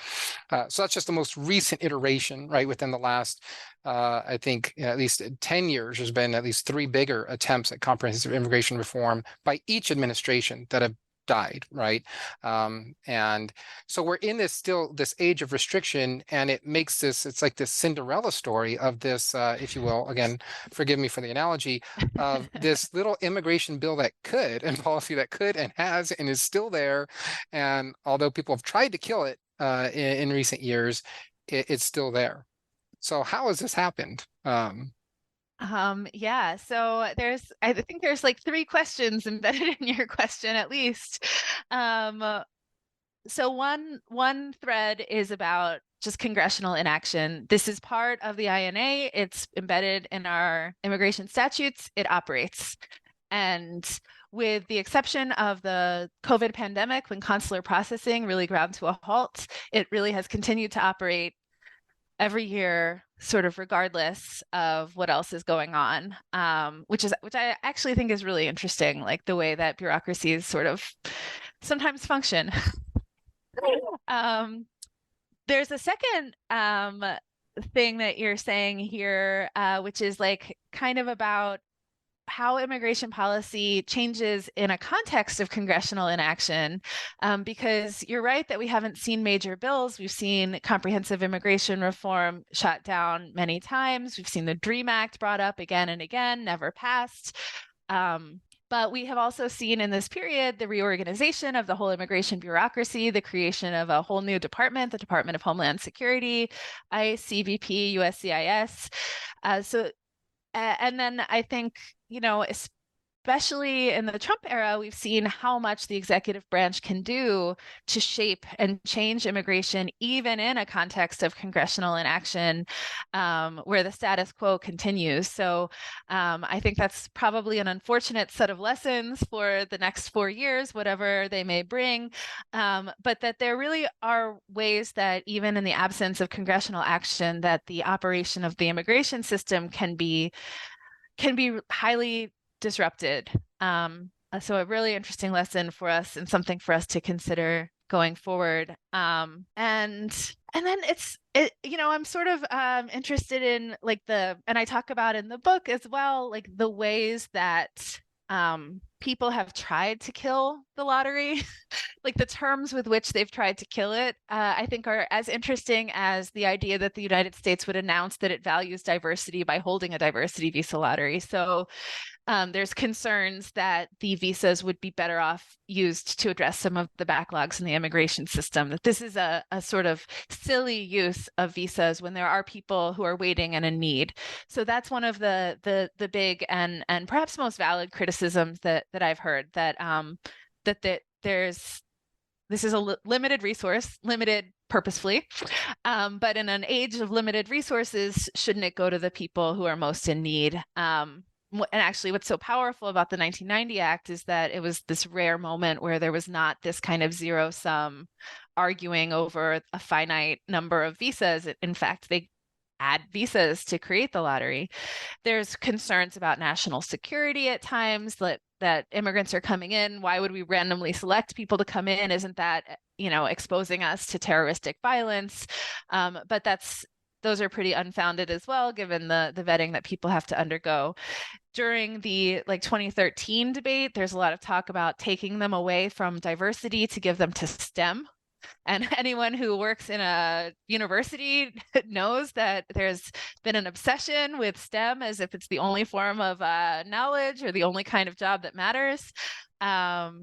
So that's just the most recent iteration, right? Within the last, I think, at least 10 years, there's been at least 3 bigger attempts at comprehensive immigration reform by each administration that have died, right? And so we're in this age of restriction, and it makes it's like this Cinderella story of this, if you will, again, forgive me for the analogy, of this little immigration bill that could, and policy that could and has and is still there. And although people have tried to kill it in recent years, it's still there. So how has this happened? Yeah, so I think there's like 3 questions embedded in your question at least. So one thread is about just congressional inaction. This is part of the INA. It's embedded in our immigration statutes. It operates. And with the exception of the COVID pandemic, when consular processing really ground to a halt, it really has continued to operate every year, sort of regardless of what else is going on, which I actually think is really interesting, like the way that bureaucracies sort of sometimes function. There's a second thing that you're saying here, which is like kind of about how immigration policy changes in a context of congressional inaction, because you're right that we haven't seen major bills. We've seen comprehensive immigration reform shot down many times. We've seen the DREAM Act brought up again and again, never passed. But we have also seen in this period the reorganization of the whole immigration bureaucracy, the creation of a whole new department, the Department of Homeland Security, ICE, CBP, USCIS. And then I think, especially in the Trump era, we've seen how much the executive branch can do to shape and change immigration, even in a context of congressional inaction, where the status quo continues. So I think that's probably an unfortunate set of lessons for the next 4 years, whatever they may bring, but that there really are ways that even in the absence of congressional action, that the operation of the immigration system can be highly disrupted. So a really interesting lesson for us and something for us to consider going forward. And then I'm sort of interested in like and I talk about in the book as well, like the ways that people have tried to kill the lottery, like the terms with which they've tried to kill it, I think are as interesting as the idea that the United States would announce that it values diversity by holding a diversity visa lottery. So there's concerns that the visas would be better off used to address some of the backlogs in the immigration system, that this is a sort of silly use of visas when there are people who are waiting and in need. So that's one of the big and perhaps most valid criticisms that I've heard, that this is a limited resource, limited purposefully, but in an age of limited resources, shouldn't it go to the people who are most in need? And actually, what's so powerful about the 1990 Act is that it was this rare moment where there was not this kind of zero-sum arguing over a finite number of visas. In fact, they add visas to create the lottery. There's concerns about national security at times, that immigrants are coming in. Why would we randomly select people to come in? Isn't that, exposing us to terroristic violence? But those are pretty unfounded as well, given the vetting that people have to undergo. During the 2013 debate, there's a lot of talk about taking them away from diversity to give them to STEM. And anyone who works in a university knows that there's been an obsession with STEM as if it's the only form of knowledge or the only kind of job that matters. But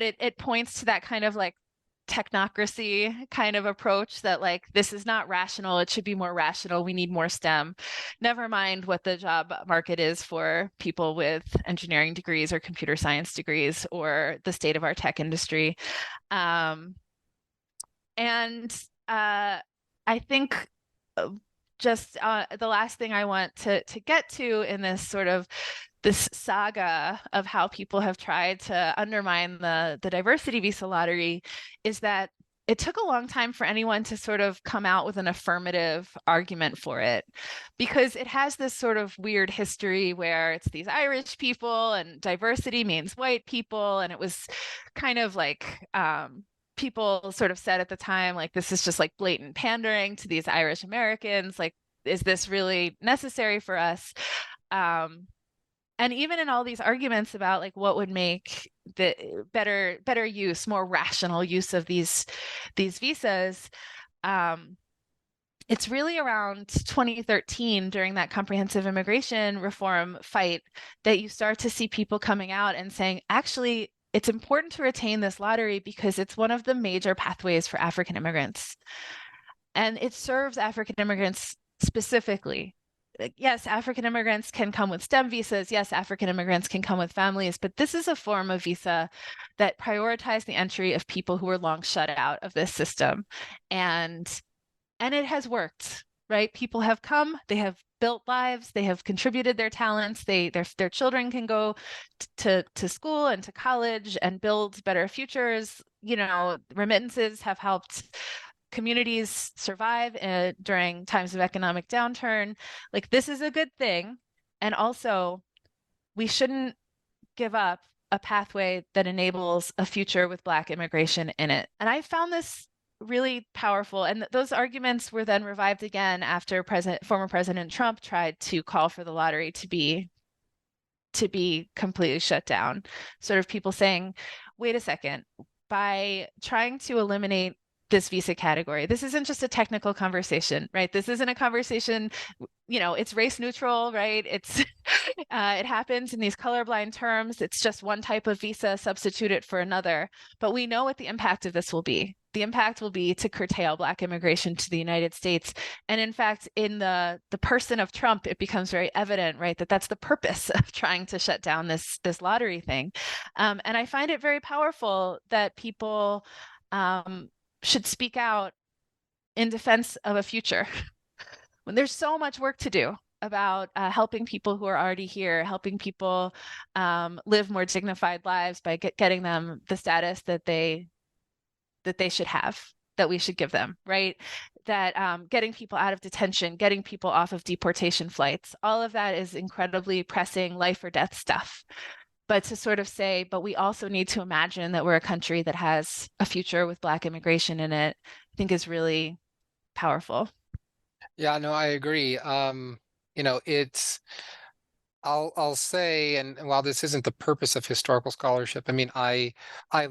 it points to that kind of technocracy kind of approach, that this is not rational, it should be more rational, we need more STEM, never mind what the job market is for people with engineering degrees or computer science degrees, or the state of our tech industry. I think just the last thing I want to get to in this saga of how people have tried to undermine the diversity visa lottery is that it took a long time for anyone to sort of come out with an affirmative argument for it, because it has this sort of weird history where it's these Irish people and diversity means white people. And it was kind of people sort of said at the time, this is just blatant pandering to these Irish Americans. Is this really necessary for us? And even in all these arguments about what would make the better use, more rational use of these visas, it's really around 2013, during that comprehensive immigration reform fight, that you start to see people coming out and saying, actually, it's important to retain this lottery because it's one of the major pathways for African immigrants. And it serves African immigrants specifically. Yes, African immigrants can come with STEM visas. Yes, African immigrants can come with families, but this is a form of visa that prioritized the entry of people who were long shut out of this system. And it has worked, right? People have come, they have built lives, they have contributed their talents, their children can go to school and to college and build better futures. Remittances have helped communities survive during times of economic downturn. Like, this is a good thing. And also, we shouldn't give up a pathway that enables a future with Black immigration in it. And I found this really powerful. And those arguments were then revived again after former President Trump tried to call for the lottery to be completely shut down. Sort of people saying, wait a second, by trying to eliminate this visa category, this isn't just a technical conversation, right? This isn't a conversation, it's race neutral, right? It happens in these colorblind terms. It's just one type of visa substituted for another. But we know what the impact of this will be. The impact will be to curtail Black immigration to the United States. And in fact, in the person of Trump, it becomes very evident, right, that that's the purpose of trying to shut down this lottery thing. And I find it very powerful that people should speak out in defense of a future when there's so much work to do about helping people who are already here, helping people live more dignified lives by getting them the status that they should have, that we should give them, right? That getting people out of detention, getting people off of deportation flights, all of that is incredibly pressing life or death stuff. But to sort of say, but we also need to imagine that we're a country that has a future with Black immigration in it, I think is really powerful. Yeah, no, I agree. I'll say, and while this isn't the purpose of historical scholarship, I mean, I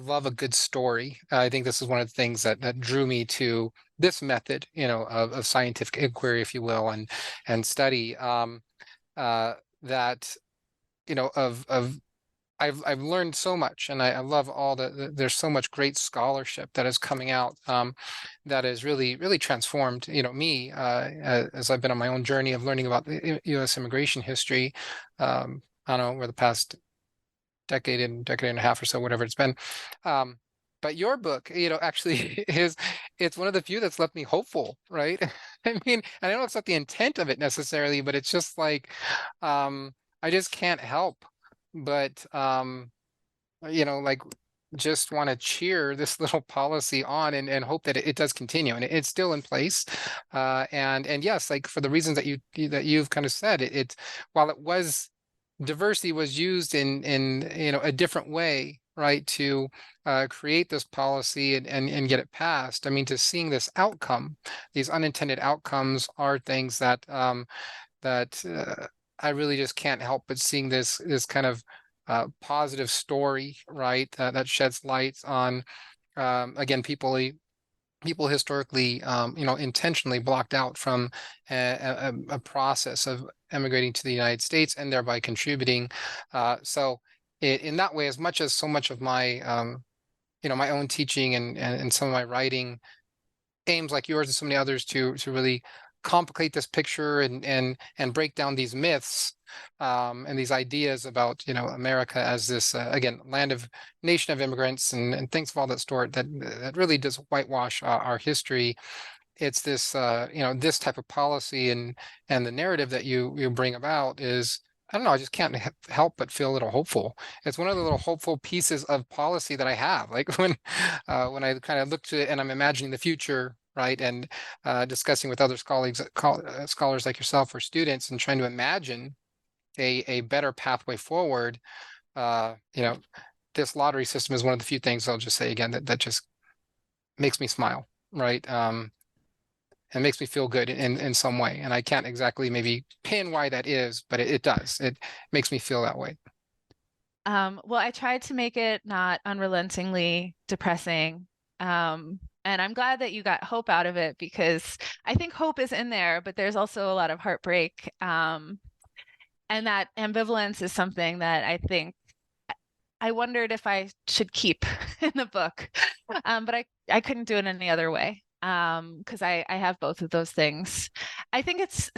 love a good story. I think this is one of the things that drew me to this method, of scientific inquiry, if you will, and study. That of I've learned so much, and I love all there's so much great scholarship that is coming out that has really transformed me as I've been on my own journey of learning about the U.S. immigration history. I don't know, over the past decade and a half or so, whatever it's been. But your book, actually it's one of the few that's left me hopeful, right? I mean, and I know it's not the intent of it necessarily, but it's just like I just can't help but like just want to cheer this little policy on and hope that it does continue, and it's still in place. And yes, like for the reasons that you've kind of said, it while it was diversity was used in a different way, right, to create this policy and get it passed. I mean, to seeing this outcome, these unintended outcomes are things that I really just can't help but seeing this kind of positive story, right? That sheds light on again, people historically, intentionally blocked out from a process of emigrating to the United States and thereby contributing. So in that way, as much as so much of my my own teaching and some of my writing aims, like yours and so many others, to really complicate this picture and break down these myths and these ideas about America as this again nation of immigrants and things of all that sort that really does whitewash our history. It's this this type of policy and the narrative that you bring about is, I don't know, I just can't help but feel a little hopeful. It's one of the little hopeful pieces of policy that I have. Like when I kind of look to it and I'm imagining the future, right, and discussing with other scholars like yourself or students and trying to imagine a better pathway forward. This lottery system is one of the few things, I'll just say again, that just makes me smile, right? And makes me feel good in some way. And I can't exactly maybe pin why that is, but it does. It makes me feel that way. Well, I tried to make it not unrelentingly depressing. And I'm glad that you got hope out of it, because I think hope is in there, but there's also a lot of heartbreak. And that ambivalence is something that I think I wondered if I should keep in the book. But I couldn't do it any other way. Because I have both of those things. I think it's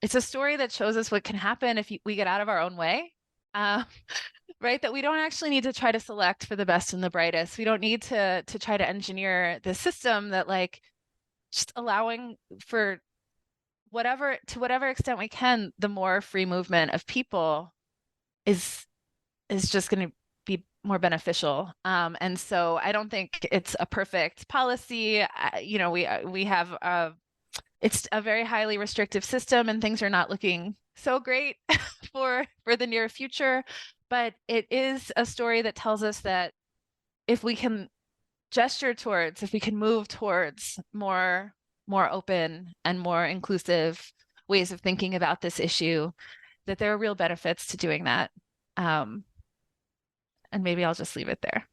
it's a story that shows us what can happen if we get out of our own way, right? That we don't actually need to try to select for the best and the brightest. We don't need to try to engineer the system that, like, just allowing for to whatever extent we can, the more free movement of people is just going to be more beneficial. And so I don't think it's a perfect policy. We have it's a very highly restrictive system, and things are not looking so great for the near future. But it is a story that tells us that if we can move towards more open and more inclusive ways of thinking about this issue, that there are real benefits to doing that. And maybe I'll just leave it there.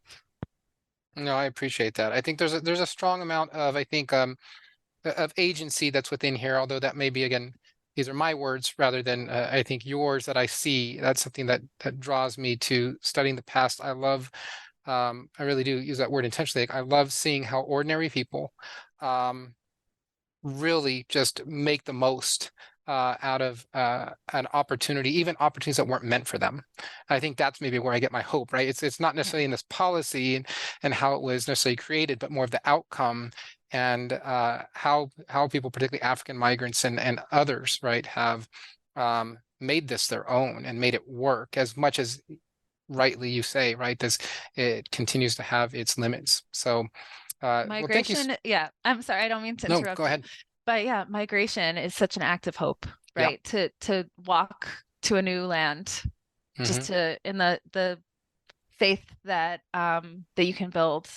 No, I appreciate that. I think there's a strong amount of, I think, of agency that's within here, although that may be, again, these are my words rather than I think yours that I see. That's something that draws me to studying the past. I love, I really do use that word intentionally. I love seeing how ordinary people really just make the most out of an opportunity, even opportunities that weren't meant for them. I think that's maybe where I get my hope, right? It's not necessarily in this policy and how it was necessarily created, but more of the outcome and how people, particularly African migrants and others, right, have made this their own and made it work, as much as rightly you say, right, it continues to have its limits. So well, thank you. Migration, yeah, I'm sorry, I don't mean to No, interrupt go you. ahead. But yeah, migration is such an act of hope, Yeah. right? To walk to a new land, just to in the faith that that you can build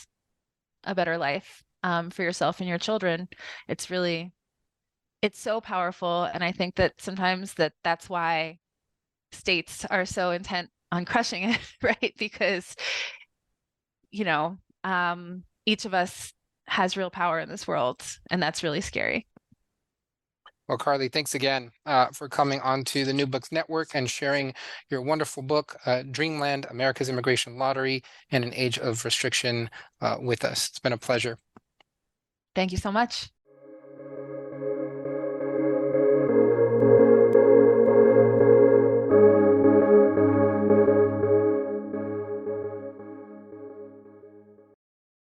a better life for yourself and your children. It's so powerful, and I think that sometimes that's why states are so intent on crushing it, right? Because each of us has real power in this world, and that's really scary. Well, Carly, thanks again for coming onto the New Books Network and sharing your wonderful book, Dreamland, America's Immigration Lottery in an Age of Restriction with us. It's been a pleasure. Thank you so much.